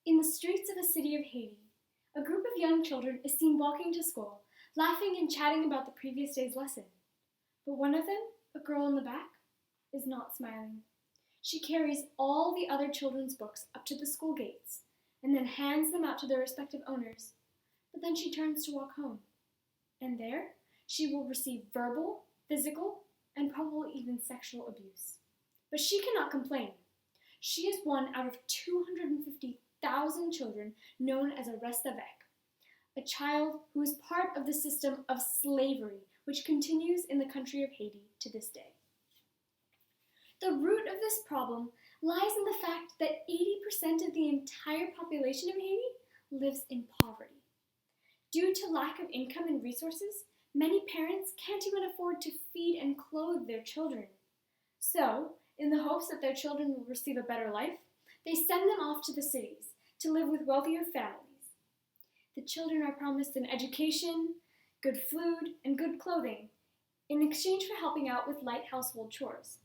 In the streets of a city of Haiti, a group of young children is seen walking to school, laughing and chatting about the previous day's lesson. But one of them, a girl in the back, is not smiling. She carries all the other children's books up to the school gates and then hands them out to their respective owners. But then she turns to walk home. And there, she will receive verbal, physical, and probably even sexual abuse. But she cannot complain. She is one out of 250,000 children known as a reste avec, a child who is part of the system of slavery which continues in the country of Haiti to this day. The root of this problem lies in the fact that 80% of the entire population of Haiti lives in poverty. Due to lack of income and resources, many parents can't even afford to feed and clothe their children. So, in the hopes that their children will receive a better life, they send them off to the cities to live with wealthier families. The children are promised an education, good food, and good clothing in exchange for helping out with light household chores.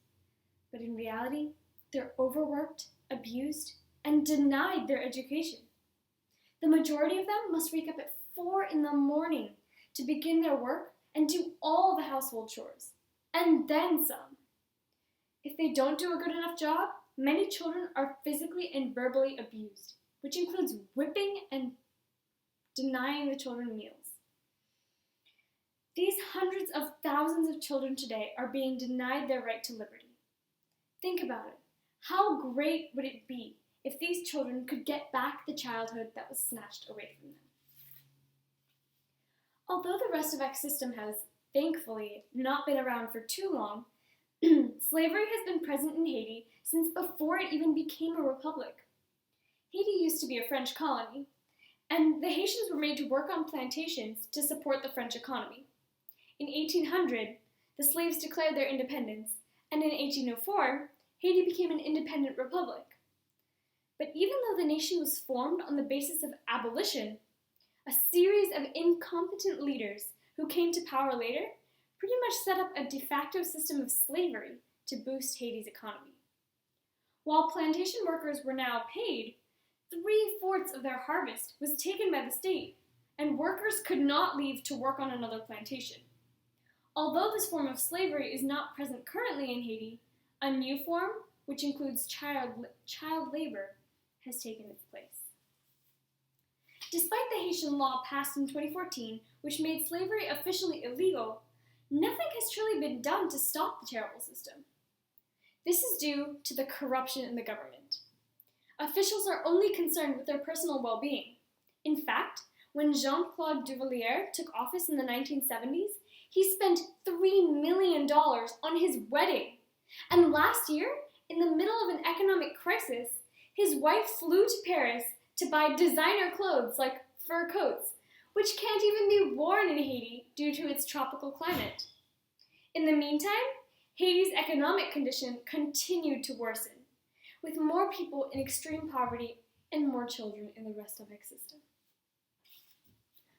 But in reality, they're overworked, abused, and denied their education. The majority of them must wake up at 4 a.m. to begin their work and do all the household chores, and then some. If they don't do a good enough job, many children are physically and verbally abused, which includes whipping and denying the children meals. These hundreds of thousands of children today are being denied their right to liberty. Think about it. How great would it be if these children could get back the childhood that was snatched away from them? Although the rest of X system has, thankfully, not been around for too long, slavery has been present in Haiti since before it even became a republic. Haiti used to be a French colony, and the Haitians were made to work on plantations to support the French economy. In 1800, the slaves declared their independence, and in 1804, Haiti became an independent republic. But even though the nation was formed on the basis of abolition, a series of incompetent leaders who came to power later pretty much set up a de facto system of slavery to boost Haiti's economy. While plantation workers were now paid, 3/4 of their harvest was taken by the state, and workers could not leave to work on another plantation. Although this form of slavery is not present currently in Haiti, a new form, which includes child labor, has taken its place. Despite the Haitian law passed in 2014, which made slavery officially illegal, nothing has truly been done to stop the terrible system. This is due to the corruption in the government. Officials are only concerned with their personal well-being. In fact, when Jean-Claude Duvalier took office in the 1970s, he spent $3 million on his wedding. And last year, in the middle of an economic crisis, his wife flew to Paris to buy designer clothes like fur coats, which can't even be worn in Haiti due to its tropical climate. In the meantime, Haiti's economic condition continued to worsen, with more people in extreme poverty and more children in the rest of X system.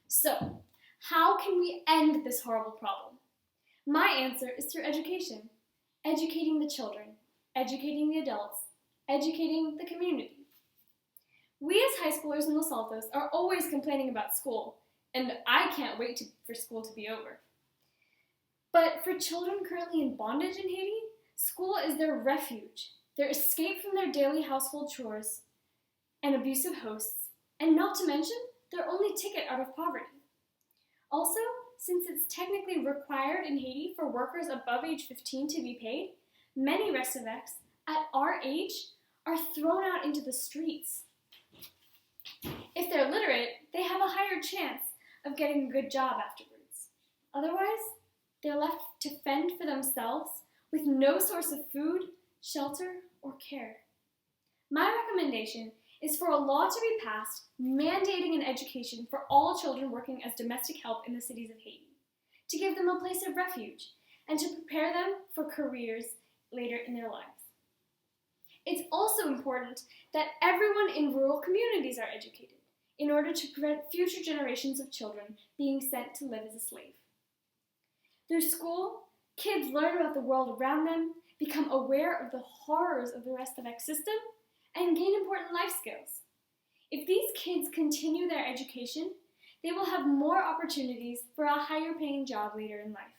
So, how can we end this horrible problem? My answer is through education. Educating the children, educating the adults, educating the community. We as high schoolers in Los Altos are always complaining about school, and I can't wait for school to be over. But for children currently in bondage in Haiti, school is their refuge, their escape from their daily household chores and abusive hosts, and not to mention, their only ticket out of poverty. Also, since it's technically required in Haiti for workers above age 15 to be paid, many Rest-of-X at our age are thrown out into the streets. If they're literate, they have a higher chance of getting a good job afterwards. Otherwise, they're left to fend for themselves with no source of food, shelter, or care. My recommendation is for a law to be passed mandating an education for all children working as domestic help in the cities of Haiti, to give them a place of refuge, and to prepare them for careers later in their lives. It's also important that everyone in rural communities are educated in order to prevent future generations of children being sent to live as a slave. Through school, kids learn about the world around them, become aware of the horrors of the rest of X system, and gain important life skills. If these kids continue their education, they will have more opportunities for a higher paying job later in life.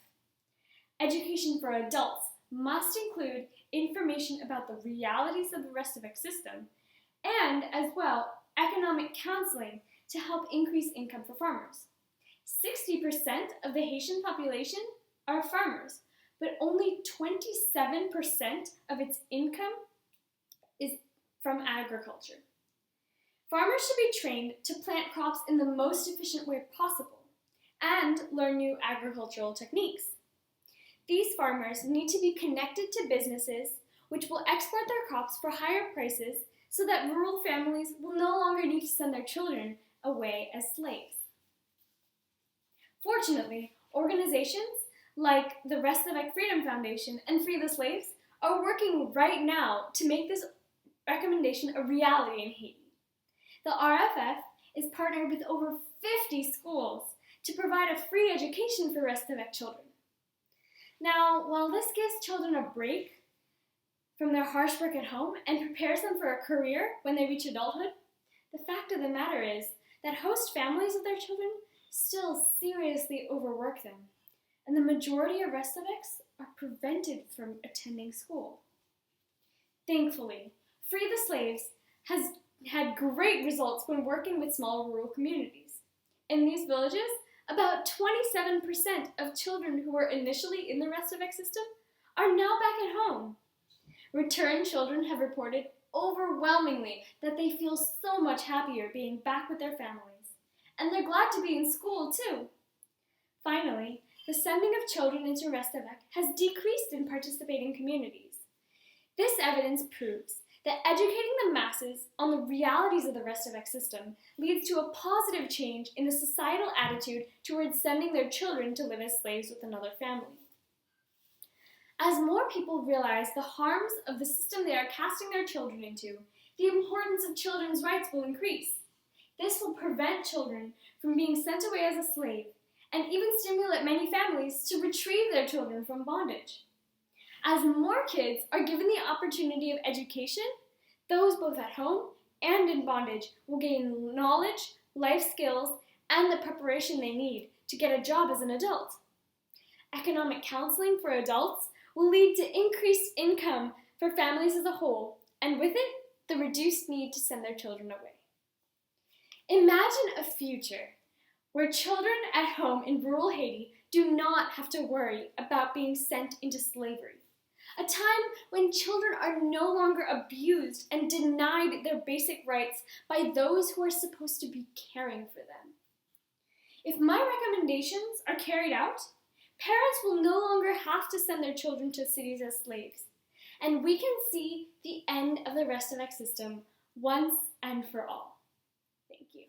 Education for adults must include information about the realities of the Restavek system and, as well, economic counseling to help increase income for farmers. 60% of the Haitian population are farmers, but only 27% of its income is from agriculture. Farmers should be trained to plant crops in the most efficient way possible and learn new agricultural techniques. These farmers need to be connected to businesses which will export their crops for higher prices so that rural families will no longer need to send their children away as slaves. Fortunately, organizations like the Restavek Freedom Foundation and Free the Slaves are working right now to make this recommendation a reality in Haiti. The RFF is partnered with over 50 schools to provide a free education for Restavek children. Now, while this gives children a break from their harsh work at home and prepares them for a career when they reach adulthood, the fact of the matter is that host families of their children still seriously overwork them, and the majority of Restaveks are prevented from attending school. Thankfully, Free the Slaves has had great results when working with small rural communities. In these villages, about 27% of children who were initially in the Restavek system are now back at home. Returned children have reported overwhelmingly that they feel so much happier being back with their families, and they're glad to be in school too. Finally, the sending of children into Restavek has decreased in participating communities. This evidence proves that educating the masses on the realities of the Restavek system leads to a positive change in the societal attitude towards sending their children to live as slaves with another family. As more people realize the harms of the system they are casting their children into, the importance of children's rights will increase. This will prevent children from being sent away as a slave and even stimulate many families to retrieve their children from bondage. As more kids are given the opportunity of education, those both at home and in bondage will gain knowledge, life skills, and the preparation they need to get a job as an adult. Economic counseling for adults will lead to increased income for families as a whole, and with it, the reduced need to send their children away. Imagine a future where children at home in rural Haiti do not have to worry about being sent into slavery. A time when children are no longer abused and denied their basic rights by those who are supposed to be caring for them. If my recommendations are carried out, parents will no longer have to send their children to cities as slaves, and we can see the end of the Restavek system once and for all. Thank you.